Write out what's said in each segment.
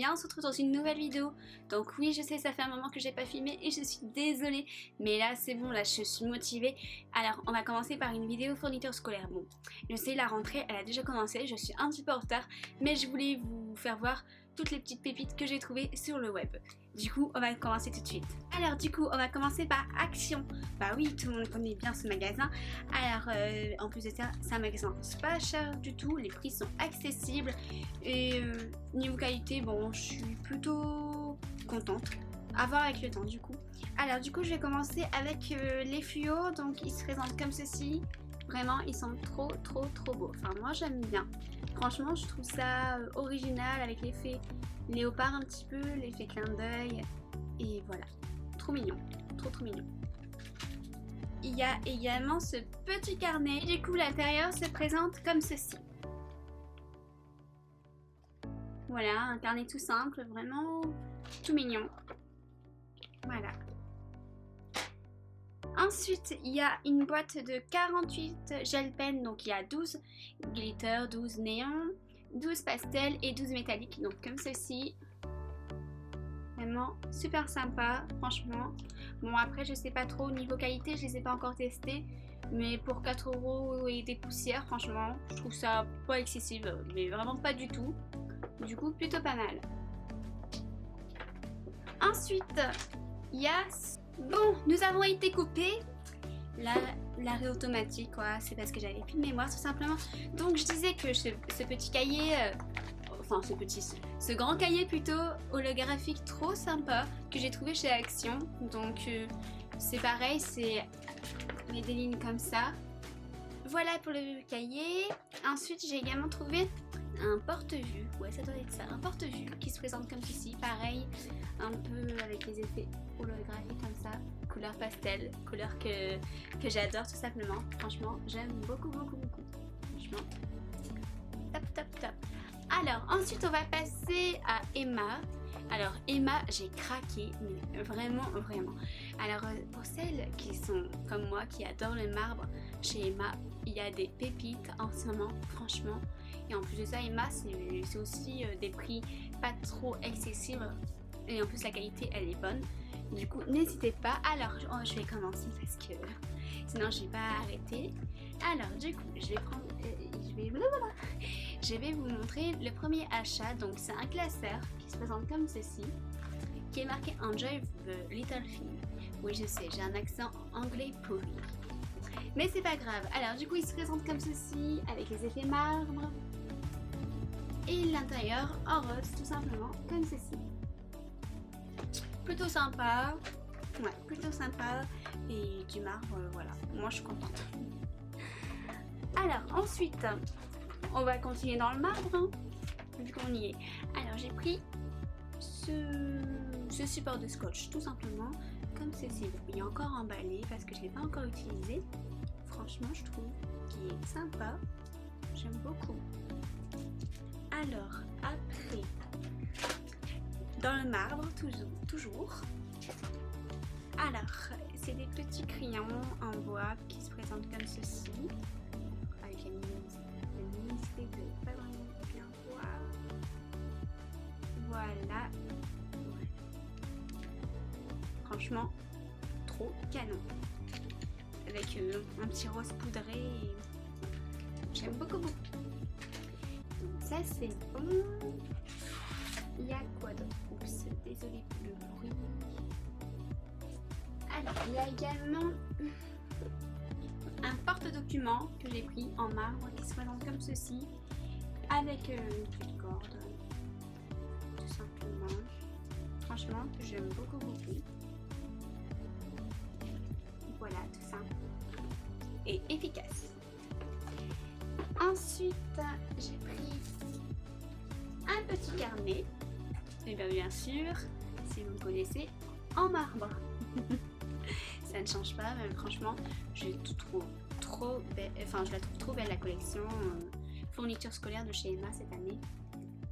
Lia, on se retrouve dans une nouvelle vidéo. Donc oui, je sais, ça fait un moment que j'ai pas filmé et je suis désolée. Mais là, c'est bon, là, je suis motivée. Alors, on va commencer par une vidéo fourniture scolaire. Bon, je sais, la rentrée, elle a déjà commencé, je suis un petit peu en retard. Mais je voulais vous faire voir toutes les petites pépites que j'ai trouvées sur le web. Du coup, on va commencer tout de suite. Alors du coup, on va commencer par Action. Bah oui, tout le monde connaît bien ce magasin. Alors, en plus de ça, c'est un magasin pas cher du tout. Les prix sont accessibles. Et niveau qualité, bon, je suis plutôt contente. À voir avec le temps du coup. Alors du coup, je vais commencer avec les fluos. Donc, ils se présentent comme ceci. Vraiment, ils sont trop beaux. Enfin, moi, j'aime bien. Franchement, je trouve ça original avec l'effet léopard un petit peu, l'effet clin d'œil. Et voilà. Trop mignon. Trop mignon. Il y a également ce petit carnet. Du coup, l'intérieur se présente comme ceci. Voilà, un carnet tout simple, vraiment tout mignon. Voilà. Ensuite, il y a une boîte de 48 gel pen, donc il y a 12 glitter, 12 néons, 12 pastels et 12 métalliques, donc comme ceci. Vraiment super sympa, franchement. Bon, après, je sais pas trop au niveau qualité, je les ai pas encore testés, mais pour 4 € et des poussières, franchement, je trouve ça pas excessif, mais vraiment pas du tout. Du coup, plutôt pas mal. Ensuite, il y a... Bon, nous avons été coupés. Là, l'arrêt automatique, quoi, c'est parce que j'avais plus de mémoire, tout simplement. Donc, je disais que ce petit cahier, enfin, ce grand cahier plutôt holographique trop sympa que j'ai trouvé chez Action. Donc, c'est pareil, c'est des lignes comme ça. Voilà pour le cahier. Ensuite, j'ai également trouvé un porte-vue, ouais ça doit être ça, un porte-vue qui se présente comme ceci, pareil, un peu avec les effets holographiques comme ça, couleur pastel, couleur que j'adore tout simplement, franchement j'aime beaucoup, franchement, top. Alors ensuite on va passer à Emma. Alors Emma, j'ai craqué, mais vraiment. Alors pour celles qui sont comme moi, qui adorent le marbre, chez Emma, il y a des pépites en ce moment, franchement. Et en plus de ça, Emma, c'est aussi des prix pas trop excessifs. Et en plus, la qualité, elle est bonne. Du coup, n'hésitez pas. Alors, je vais commencer parce que sinon, je vais pas arrêter. Alors, du coup, je vais vous montrer le premier achat. Donc, c'est un classeur qui se présente comme ceci, qui est marqué Enjoy the Little Thing. Oui, je sais, j'ai un accent anglais pourri. Mais c'est pas grave. Alors, du coup, il se présente comme ceci, avec les effets marbre. Et l'intérieur en rose, tout simplement, comme ceci. Plutôt sympa. Ouais, plutôt sympa. Et du marbre, voilà. Moi, je suis contente. Alors, ensuite, on va continuer dans le marbre, hein, vu qu'on y est. Alors, j'ai pris ce support de scotch, tout simplement, comme ceci. Il est encore emballé parce que je ne l'ai pas encore utilisé. Franchement, je trouve qu'il est sympa. J'aime beaucoup. Alors, après, dans le marbre, toujours. Alors, c'est des petits crayons en bois qui se présentent comme ceci. Avec la ministre de pas vraiment bien voir. Voilà. Franchement, trop canon. Avec un petit rose poudré. J'aime beaucoup. Ça c'est bon. Il y a quoi d'autre? Oups, désolée pour le bruit. Alors, il y a également un porte-document que j'ai pris en marbre qui se présente comme ceci, avec une petite corde, tout simplement. Franchement, j'aime beaucoup. Voilà, tout simple et efficace. Ensuite, j'ai pris un petit carnet, et bien sûr, si vous me connaissez, en marbre. Ça ne change pas, mais franchement, je trouve trop belle, enfin je la trouve trop belle la collection fourniture scolaire de chez Emma cette année,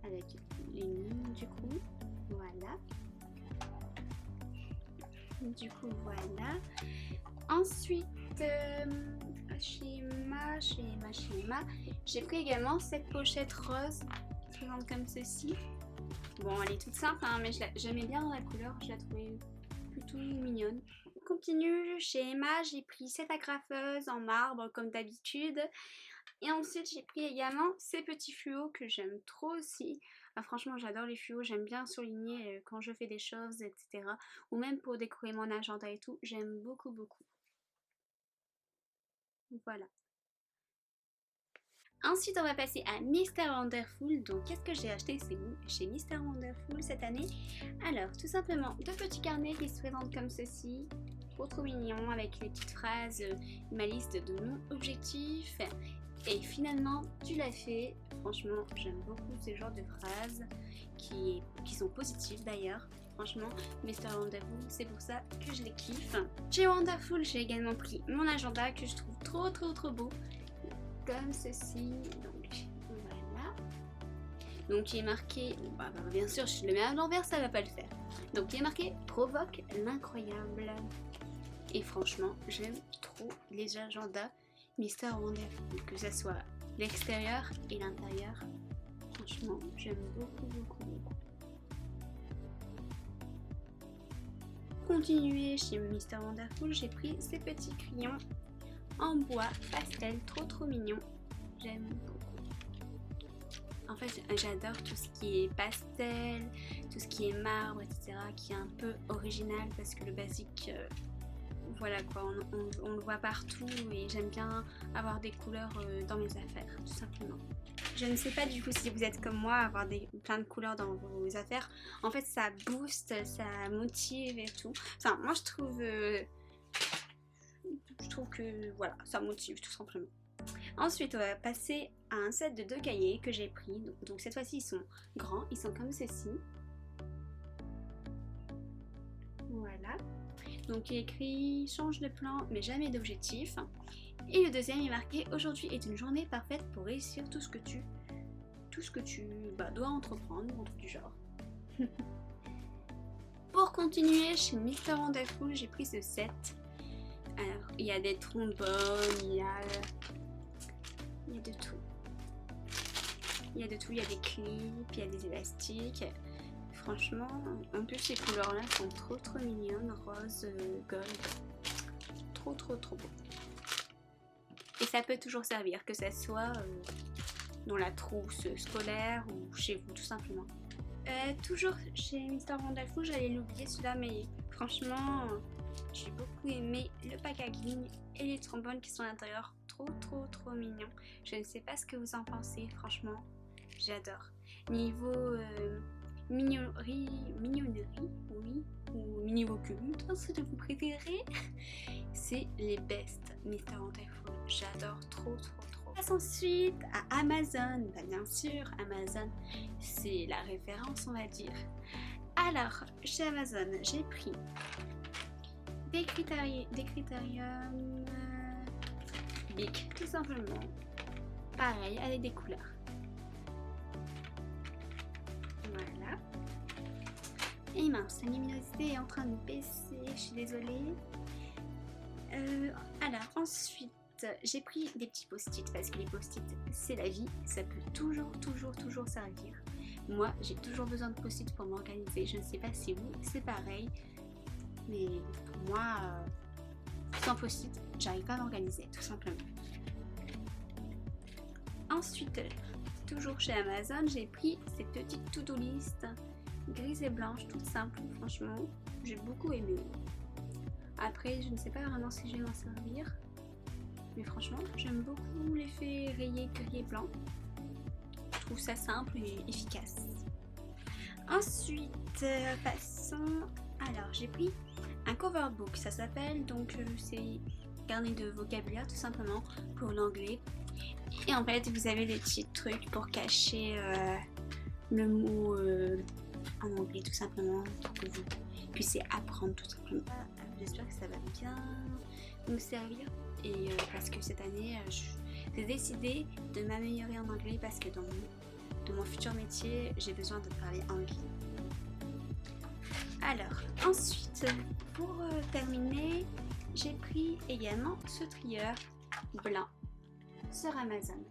avec les lignes du coup, voilà. Du coup voilà. Ensuite, chez Emma, j'ai pris également cette pochette rose qui se présente comme ceci. Bon, elle est toute simple, hein, mais j'aimais bien la couleur, je la trouvais plutôt mignonne. On continue, chez Emma, j'ai pris cette agrafeuse en marbre comme d'habitude. Et ensuite, j'ai pris également ces petits fluos que j'aime trop aussi. Ah, franchement, j'adore les fluos, j'aime bien souligner quand je fais des choses, etc. Ou même pour décorer mon agenda et tout, j'aime beaucoup, beaucoup. Voilà. Ensuite, on va passer à Mr. Wonderful. Donc, qu'est-ce que j'ai acheté chez Mr. Wonderful cette année? Alors, tout simplement, deux petits carnets qui se présentent comme ceci. Trop mignon, avec les petites phrases, ma liste de non-objectifs. Et finalement, tu l'as fait. Franchement, j'aime beaucoup ce genre de phrases qui sont positives d'ailleurs. Franchement, Mr. Wonderful, c'est pour ça que je les kiffe. Chez Wonderful, j'ai également pris mon agenda que je trouve trop beau. Comme ceci, donc voilà. Donc il est marqué, bah, bien sûr je le mets à l'envers, ça va pas le faire. Donc il est marqué provoque l'incroyable. Et franchement j'aime trop les agendas Mr. Wonderful, que ce soit l'extérieur et l'intérieur. Franchement j'aime beaucoup. Continuer chez Mr. Wonderful, j'ai pris ces petits crayons en bois pastel, trop mignon. J'aime beaucoup. En fait, j'adore tout ce qui est pastel, tout ce qui est marbre, etc. qui est un peu original parce que le basique, voilà quoi, on le voit partout et j'aime bien avoir des couleurs dans mes affaires, tout simplement. Je ne sais pas du coup si vous êtes comme moi, avoir plein de couleurs dans vos affaires. En fait, ça booste, ça motive et tout. Enfin, moi je trouve que voilà, ça motive tout simplement. Ensuite, on va passer à un set de 2 cahiers que j'ai pris. Donc cette fois-ci, ils sont grands, ils sont comme ceci. Voilà. Donc il est écrit change de plan mais jamais d'objectif. Et le deuxième est marqué aujourd'hui est une journée parfaite pour réussir tout ce que tu dois entreprendre, ou un truc du genre. Pour continuer, chez Mr. Wonderful, j'ai pris ce set. Alors, il y a des trombones, il y a de tout. Il y a de tout, il y a des clips, il y a des élastiques. Franchement, en plus ces couleurs-là sont trop mignonnes, rose, gold. Trop beau. Et ça peut toujours servir, que ça soit dans la trousse scolaire ou chez vous, tout simplement. Toujours chez Mr. Wonderful, j'allais l'oublier celui-là, mais franchement, j'ai beaucoup aimé le packaging et les trombones qui sont à l'intérieur. Trop mignons. Je ne sais pas ce que vous en pensez, franchement, j'adore. Niveau mignonnerie, oui, ou niveau culte, ce que vous préférez, c'est les best Mr. Wonderful. J'adore trop. On passe ensuite à Amazon. Bah, bien sûr, Amazon, c'est la référence, on va dire. Alors, chez Amazon, j'ai pris des critériums Bic, tout simplement. Pareil, avec des couleurs. Voilà. Et mince, la luminosité est en train de baisser, je suis désolée. Alors, ensuite, j'ai pris des petits post-it parce que les post-it, c'est la vie. Ça peut toujours servir. Moi, j'ai toujours besoin de post-it pour m'organiser. Je ne sais pas si vous, c'est pareil. Mais pour moi, sans post-it, j'arrive pas à m'organiser, tout simplement. Ensuite, toujours chez Amazon, j'ai pris cette petite to-do list grise et blanche, toute simple, franchement, j'ai beaucoup aimé. Après, je ne sais pas vraiment si je vais m'en servir, mais franchement, j'aime beaucoup l'effet rayé gris et blanc. Je trouve ça simple et efficace. Ensuite, passons. Alors, j'ai pris un cover book, ça s'appelle, donc c'est carnet de vocabulaire tout simplement pour l'anglais. Et en fait, vous avez des petits trucs pour cacher le mot en anglais tout simplement, pour que vous puissiez apprendre tout simplement. J'espère que ça va bien nous servir. Et parce que cette année, j'ai décidé de m'améliorer en anglais parce que dans mon futur métier, j'ai besoin de parler anglais. Alors, ensuite, pour terminer, j'ai pris également ce trieur blanc sur Amazon.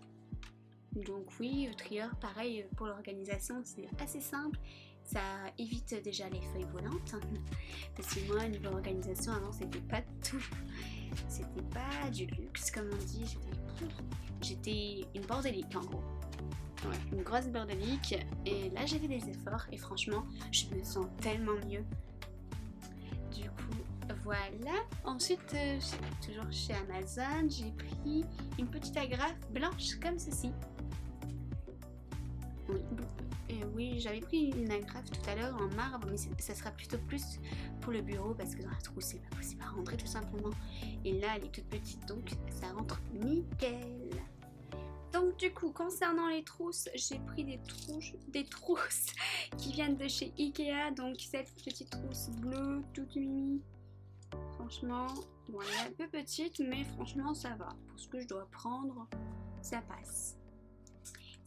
Donc oui, trieur, pareil pour l'organisation, c'est assez simple. Ça évite déjà les feuilles volantes. Parce que moi, niveau organisation, avant, c'était pas tout. C'était pas du luxe, comme on dit. J'étais une bordélique, en gros. Ouais, une grosse bordélique. Et là, j'ai fait des efforts. Et franchement, je me sens tellement mieux. Du coup, voilà. Ensuite, toujours chez Amazon, j'ai pris une petite agrafe blanche comme ceci. Oui, oui, j'avais pris une agrafe tout à l'heure en marbre, mais ça sera plutôt plus pour le bureau parce que dans la trousse c'est pas possible à rentrer tout simplement. Et là elle est toute petite donc ça rentre nickel. Donc du coup concernant les trousses, j'ai pris des trousses qui viennent de chez Ikea. Donc cette petite trousse bleue toute mimi. Franchement, bon, elle est un peu petite mais franchement ça va. Pour ce que je dois prendre, ça passe.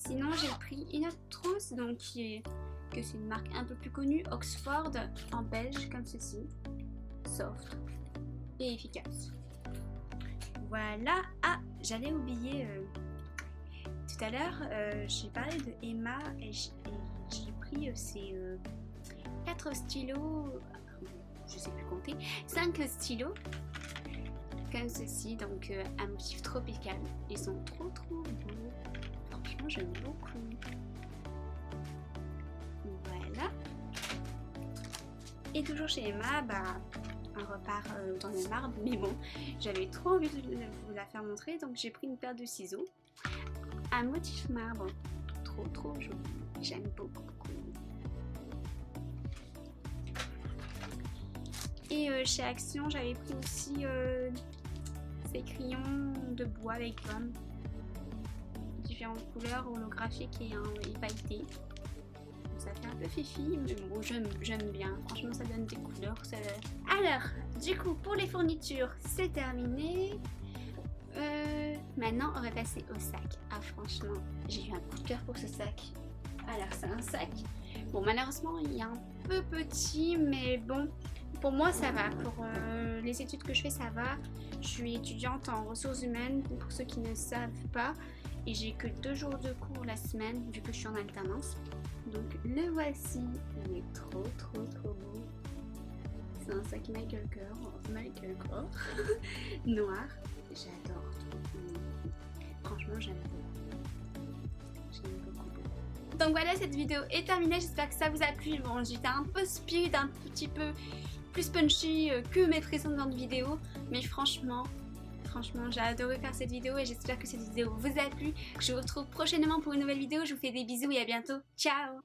Sinon j'ai pris une autre trousse donc que c'est une marque un peu plus connue, Oxford en belge comme ceci, soft et efficace. Voilà. Ah, j'allais oublier tout à l'heure, j'ai parlé de Emma et j'ai pris ces 4 stylos, je sais plus compter, 5 stylos comme ceci, donc un motif tropical. Ils sont trop beaux. Franchement, j'aime beaucoup. Voilà. Et toujours chez Emma, on repart dans le marbre. Mais bon, j'avais trop envie de vous la faire montrer. Donc j'ai pris une paire de ciseaux. Un motif marbre. Trop joli. J'aime beaucoup. Et chez Action, j'avais pris aussi ces crayons de bois avec gomme. Différentes couleurs holographiques et pailletées. Ça fait un peu fifi, mais bon, j'aime bien. Franchement, ça donne des couleurs. Alors, du coup, pour les fournitures, c'est terminé. Maintenant, on va passer au sac. Ah, franchement, j'ai eu un coup de cœur pour ce sac. Alors, c'est un sac. Bon, malheureusement, il est un peu petit, mais bon, pour moi, ça va. Pour les études que je fais, ça va. Je suis étudiante en ressources humaines, pour ceux qui ne savent pas. Et j'ai que 2 jours de cours la semaine vu que je suis en alternance. Donc le voici, il est trop beau. C'est un sac Michael Kors noir. J'adore. Franchement j'aime beaucoup. Donc voilà, cette vidéo est terminée. J'espère que ça vous a plu. Bon, j'étais un peu speed, un petit peu plus punchy que mes précédentes vidéos, mais franchement j'ai adoré faire cette vidéo et j'espère que cette vidéo vous a plu. Je vous retrouve prochainement pour une nouvelle vidéo. Je vous fais des bisous et à bientôt. Ciao!